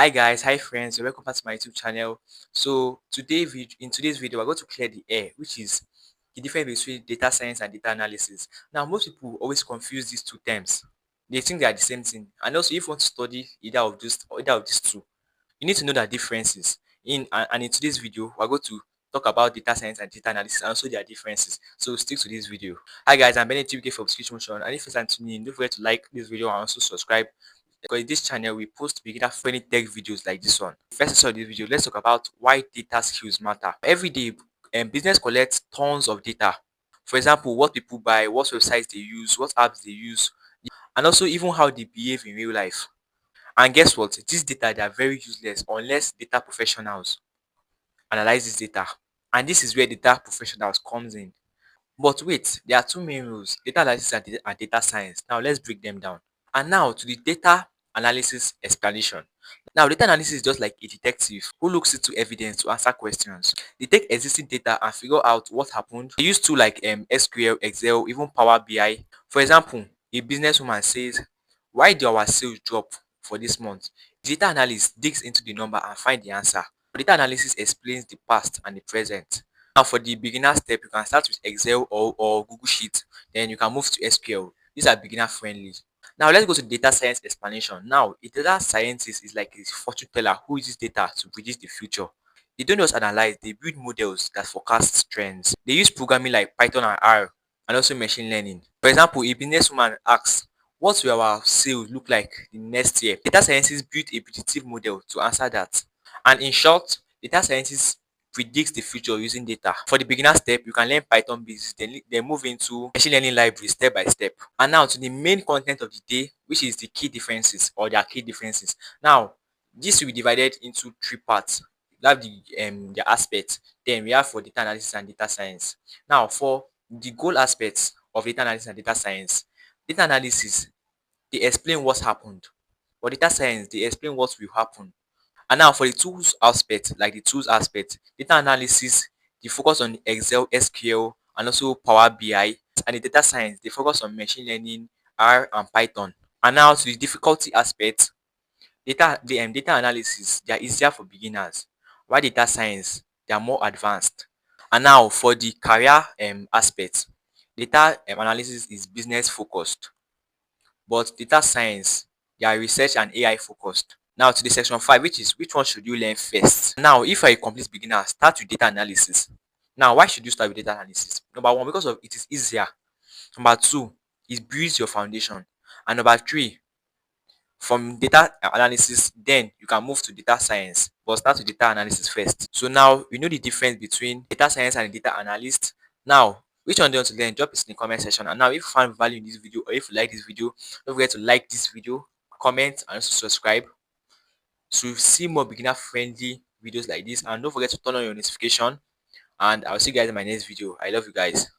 Hi guys, hi friends, you're welcome back to my YouTube channel. So in today's video, we're going to clear the air, which is the difference between data science and data analysis. Now, most people always confuse these two terms. They think they are the same thing. And also, if you want to study either of these two, you need to know the differences. In today's video, we're going to talk about data science and data analysis and also their differences. So stick to this video. Hi guys, I'm Bennett TBK from Switch Motion. And if you're tuning in, don't forget to like this video and also subscribe because in this channel we post beginner friendly tech videos like this one. First episode of this video, let's talk about why data skills matter. Every day, business collects tons of data. For example, what people buy, what websites they use, what apps they use, and also even how they behave in real life. And guess what? This data they are very useless unless data professionals analyze this data. And this is where data professionals comes in. But wait, there are two main rules: data analysis and data science. Now let's break them down. And now to the data analysis explanation. Now, data analysis is just like a detective who looks into evidence to answer questions. They take existing data and figure out what happened. They use tools like SQL, Excel, even Power BI. For example, a businesswoman says, "Why did our sales drop for this month?" The data analyst digs into the number and finds the answer. Data analysis explains the past and the present. Now, for the beginner step, you can start with Excel or Google Sheet. Then you can move to SQL. These are beginner friendly. Now let's go to data science explanation. Now, a data scientist is like a fortune teller who uses data to predict the future. They don't just analyze, they build models that forecast trends. They use programming like Python and R and also machine learning. For example, a businesswoman asks, what will our sales look like in next year? Data scientists build a predictive model to answer that. And in short, data scientists predicts the future using data. For the beginner step, you can learn Python basics, then move into machine learning libraries step by step. And now to the main content of the day, which is the key differences or their key differences. Now, this will be divided into three parts. We have the aspects, then we have for data analysis and data science. Now, for the goal aspects of data analysis and data analysis, they explain what's happened. For data science, they explain what will happen. And now for the tools aspect, like the tools aspect, data analysis, they focus on Excel, SQL, and also Power BI. And the data science, they focus on machine learning, R, and Python. And now to the difficulty aspect, data analysis, they are easier for beginners, while data science, they are more advanced. And now for the career aspect, data analysis is business focused, but data science, they are research and AI focused. Now to the section 5, which is which one should you learn first? Now, if you're a complete beginner, start with data analysis. Now, why should you start with data analysis? Number one, because of it is easier. Number two, it builds your foundation. And number three, from data analysis, then you can move to data science, but start with data analysis first. So now you know the difference between data science and data analyst. Now, which one do you want to learn? Drop it in the comment section. And now, if you found value in this video or if you like this video, don't forget to like this video, comment, and also subscribe to see more beginner friendly videos like this. And don't forget to turn on your notification. And I'll see you guys in my next video. I love you guys.